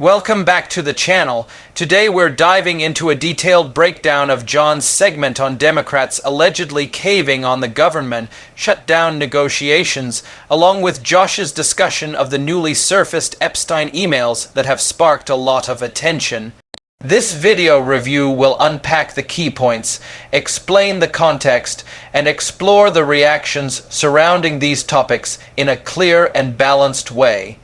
Welcome back to the channel. Today we're diving into a detailed breakdown of John's segment on Democrats allegedly caving on the government shutdown negotiations, along with Josh's discussion of the newly surfaced Epstein emails that have sparked a lot of attention. This video review will unpack the key points, explain the context, and explore the reactions surrounding these topics in a clear and balanced way.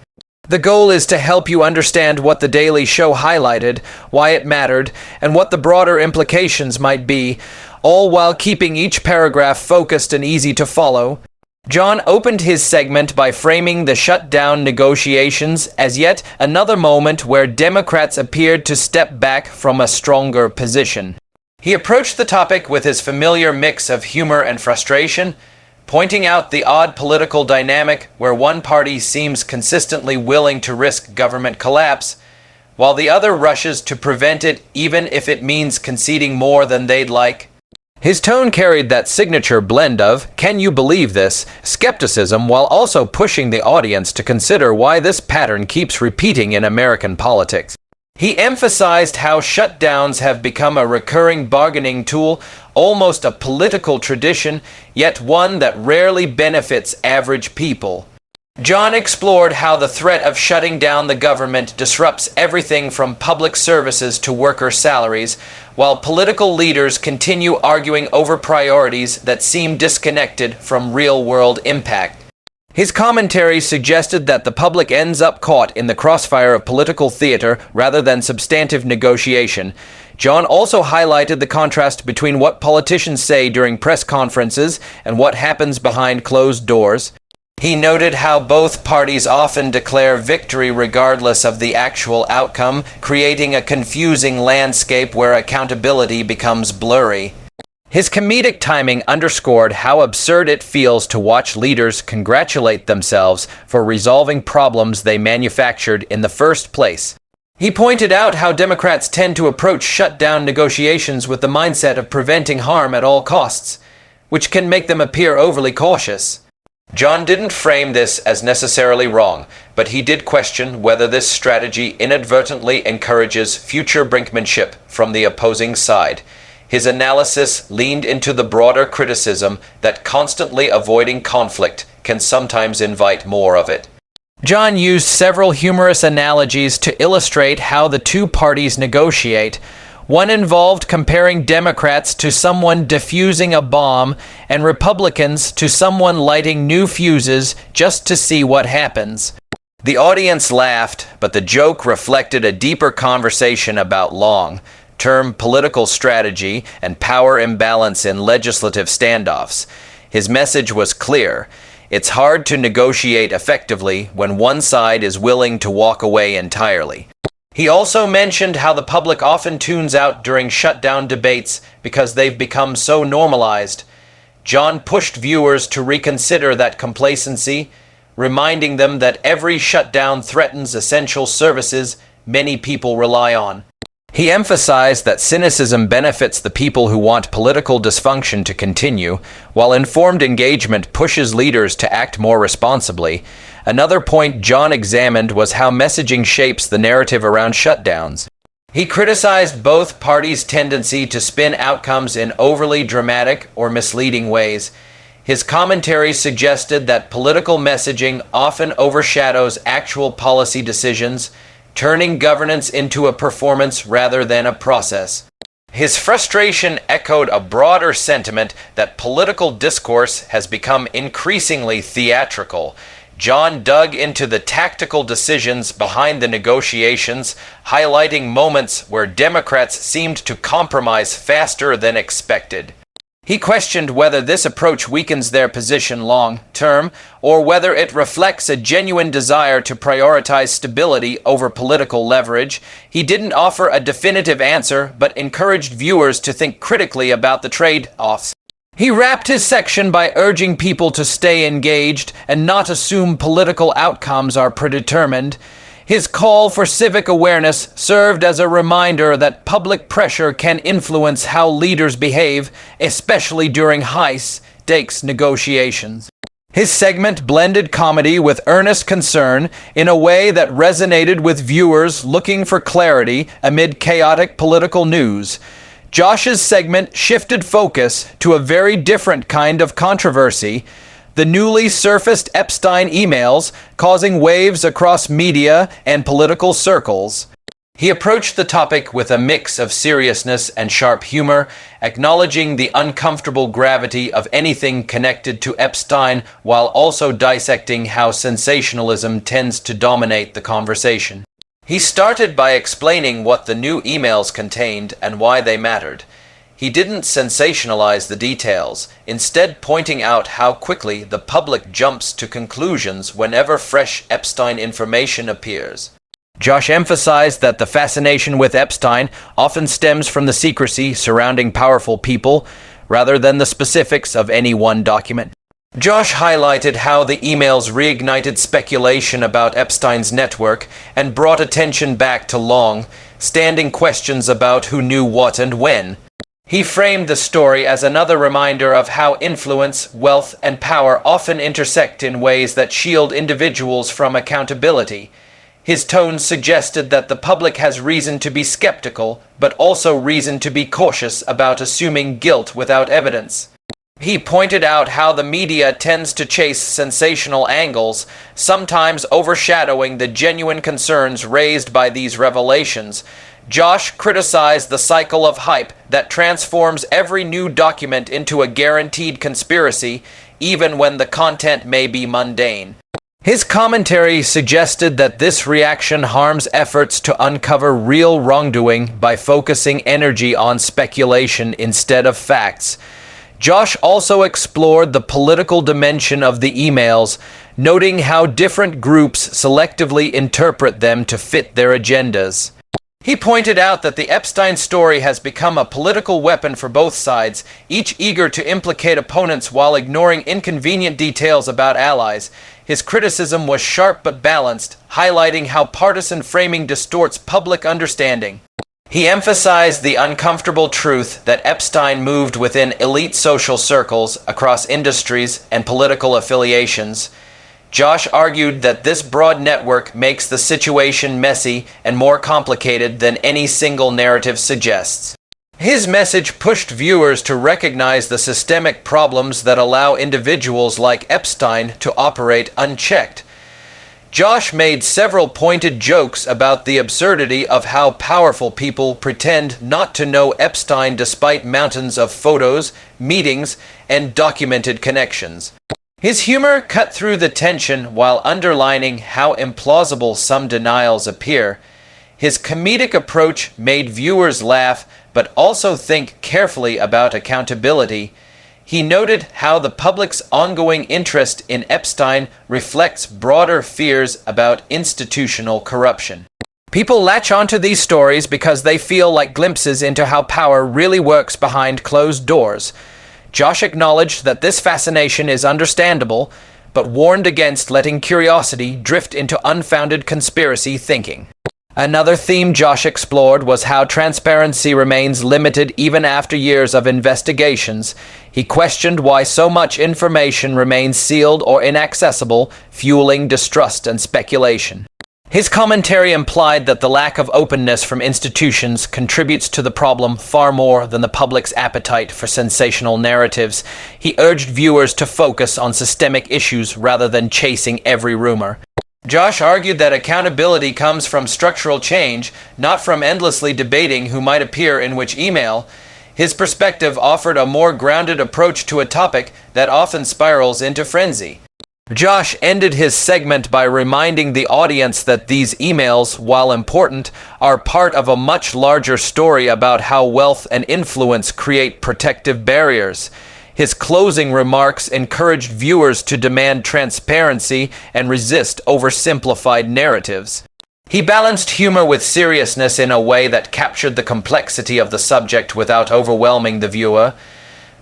The goal is to help you understand what the Daily Show highlighted, why it mattered, and what the broader implications might be, all while keeping each paragraph focused and easy to follow. John opened his segment by framing the shutdown negotiations as yet another moment where Democrats appeared to step back from a stronger position. He approached the topic with his familiar mix of humor and frustration, pointing out the odd political dynamic where one party seems consistently willing to risk government collapse, while the other rushes to prevent it even if it means conceding more than they'd like. His tone carried that signature blend of, can you believe this, skepticism, while also pushing the audience to consider why this pattern keeps repeating in American politics. He emphasized how shutdowns have become a recurring bargaining tool, almost a political tradition, yet one that rarely benefits average people. John explored how the threat of shutting down the government disrupts everything from public services to worker salaries, while political leaders continue arguing over priorities that seem disconnected from real-world impact. His commentary suggested that the public ends up caught in the crossfire of political theater rather than substantive negotiation. John also highlighted the contrast between what politicians say during press conferences and what happens behind closed doors. He noted how both parties often declare victory regardless of the actual outcome, creating a confusing landscape where accountability becomes blurry. His comedic timing underscored how absurd it feels to watch leaders congratulate themselves for resolving problems they manufactured in the first place. He pointed out how Democrats tend to approach shutdown negotiations with the mindset of preventing harm at all costs, which can make them appear overly cautious. John didn't frame this as necessarily wrong, but he did question whether this strategy inadvertently encourages future brinkmanship from the opposing side. His analysis leaned into the broader criticism that constantly avoiding conflict can sometimes invite more of it. John used several humorous analogies to illustrate how the two parties negotiate. One involved comparing Democrats to someone defusing a bomb and Republicans to someone lighting new fuses just to see what happens. The audience laughed, but the joke reflected a deeper conversation about long-term political strategy and power imbalance in legislative standoffs. His message was clear. It's hard to negotiate effectively when one side is willing to walk away entirely. He also mentioned how the public often tunes out during shutdown debates because they've become so normalized. John pushed viewers to reconsider that complacency, reminding them that every shutdown threatens essential services many people rely on. He emphasized that cynicism benefits the people who want political dysfunction to continue, while informed engagement pushes leaders to act more responsibly. Another point John examined was how messaging shapes the narrative around shutdowns. He criticized both parties' tendency to spin outcomes in overly dramatic or misleading ways. His commentary suggested that political messaging often overshadows actual policy decisions, turning governance into a performance rather than a process. His frustration echoed a broader sentiment that political discourse has become increasingly theatrical. John dug into the tactical decisions behind the negotiations, highlighting moments where Democrats seemed to compromise faster than expected. He questioned whether this approach weakens their position long-term, or whether it reflects a genuine desire to prioritize stability over political leverage. He didn't offer a definitive answer, but encouraged viewers to think critically about the trade-offs. He wrapped his section by urging people to stay engaged and not assume political outcomes are predetermined. His call for civic awareness served as a reminder that public pressure can influence how leaders behave, especially during high-stakes negotiations. His segment blended comedy with earnest concern in a way that resonated with viewers looking for clarity amid chaotic political news. Josh's segment shifted focus to a very different kind of controversy: the newly surfaced Epstein emails causing waves across media and political circles. He approached the topic with a mix of seriousness and sharp humor, acknowledging the uncomfortable gravity of anything connected to Epstein while also dissecting how sensationalism tends to dominate the conversation. He started by explaining what the new emails contained and why they mattered. He didn't sensationalize the details, instead pointing out how quickly the public jumps to conclusions whenever fresh Epstein information appears. Josh emphasized that the fascination with Epstein often stems from the secrecy surrounding powerful people, rather than the specifics of any one document. Josh highlighted how the emails reignited speculation about Epstein's network and brought attention back to long-standing questions about who knew what and when. He framed the story as another reminder of how influence, wealth, and power often intersect in ways that shield individuals from accountability. His tone suggested that the public has reason to be skeptical, but also reason to be cautious about assuming guilt without evidence. He pointed out how the media tends to chase sensational angles, sometimes overshadowing the genuine concerns raised by these revelations. Josh criticized the cycle of hype that transforms every new document into a guaranteed conspiracy, even when the content may be mundane. His commentary suggested that this reaction harms efforts to uncover real wrongdoing by focusing energy on speculation instead of facts. Josh also explored the political dimension of the emails, noting how different groups selectively interpret them to fit their agendas. He pointed out that the Epstein story has become a political weapon for both sides, each eager to implicate opponents while ignoring inconvenient details about allies. His criticism was sharp but balanced, highlighting how partisan framing distorts public understanding. He emphasized the uncomfortable truth that Epstein moved within elite social circles across industries and political affiliations. Josh argued that this broad network makes the situation messy and more complicated than any single narrative suggests. His message pushed viewers to recognize the systemic problems that allow individuals like Epstein to operate unchecked. Josh made several pointed jokes about the absurdity of how powerful people pretend not to know Epstein despite mountains of photos, meetings, and documented connections. His humor cut through the tension while underlining how implausible some denials appear. His comedic approach made viewers laugh, but also think carefully about accountability. He noted how the public's ongoing interest in Epstein reflects broader fears about institutional corruption. People latch onto these stories because they feel like glimpses into how power really works behind closed doors. Josh acknowledged that this fascination is understandable, but warned against letting curiosity drift into unfounded conspiracy thinking. Another theme Josh explored was how transparency remains limited even after years of investigations. He questioned why so much information remains sealed or inaccessible, fueling distrust and speculation. His commentary implied that the lack of openness from institutions contributes to the problem far more than the public's appetite for sensational narratives. He urged viewers to focus on systemic issues rather than chasing every rumor. Josh argued that accountability comes from structural change, not from endlessly debating who might appear in which email. His perspective offered a more grounded approach to a topic that often spirals into frenzy. Josh ended his segment by reminding the audience that these emails, while important, are part of a much larger story about how wealth and influence create protective barriers. His closing remarks encouraged viewers to demand transparency and resist oversimplified narratives. He balanced humor with seriousness in a way that captured the complexity of the subject without overwhelming the viewer.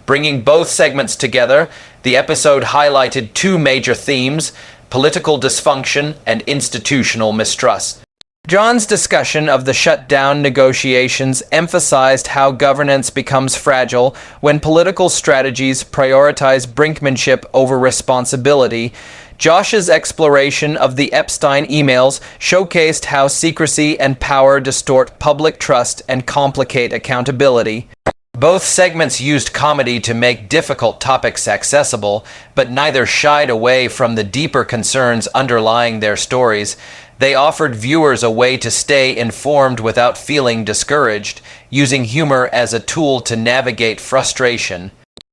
Bringing both segments together, the episode highlighted two major themes: political dysfunction and institutional mistrust. John's discussion of the shutdown negotiations emphasized how governance becomes fragile when political strategies prioritize brinkmanship over responsibility. Josh's exploration of the Epstein emails showcased how secrecy and power distort public trust and complicate accountability. Both segments used comedy to make difficult topics accessible, but neither shied away from the deeper concerns underlying their stories. They offered viewers a way to stay informed without feeling discouraged, using humor as a tool to navigate frustration.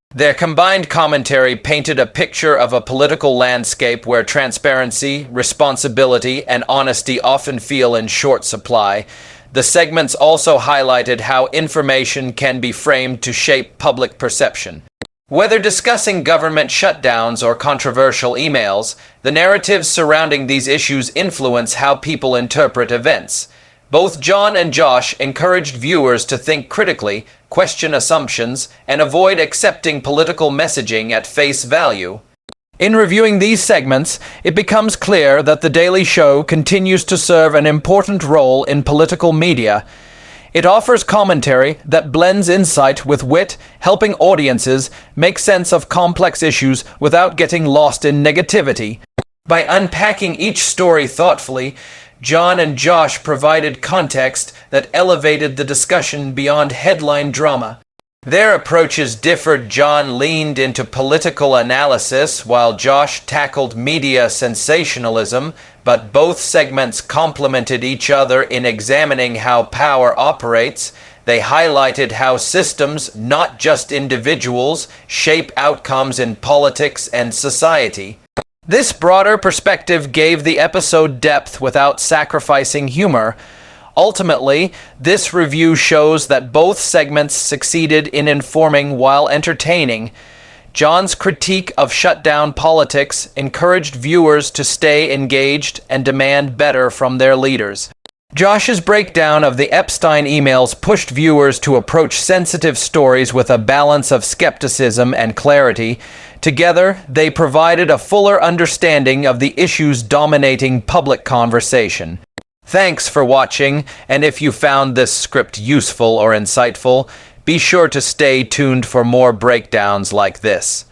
Their combined commentary painted a picture of a political landscape where transparency, responsibility, and honesty often feel in short supply. The segments also highlighted how information can be framed to shape public perception. Whether discussing government shutdowns or controversial emails, the narratives surrounding these issues influence how people interpret events. Both John and Josh encouraged viewers to think critically, question assumptions, and avoid accepting political messaging at face value. In reviewing these segments, it becomes clear that The Daily Show continues to serve an important role in political media. It offers commentary that blends insight with wit, helping audiences make sense of complex issues without getting lost in negativity. By unpacking each story thoughtfully, John and Josh provided context that elevated the discussion beyond headline drama. Their approaches differed. John leaned into political analysis while Josh tackled media sensationalism, but both segments complemented each other in examining how power operates. They highlighted how systems, not just individuals, shape outcomes in politics and society. This broader perspective gave the episode depth without sacrificing humor. Ultimately, this review shows that both segments succeeded in informing while entertaining. John's critique of shutdown politics encouraged viewers to stay engaged and demand better from their leaders. Josh's breakdown of the Epstein emails pushed viewers to approach sensitive stories with a balance of skepticism and clarity. Together, they provided a fuller understanding of the issues dominating public conversation. Thanks for watching, and if you found this script useful or insightful, be sure to stay tuned for more breakdowns like this.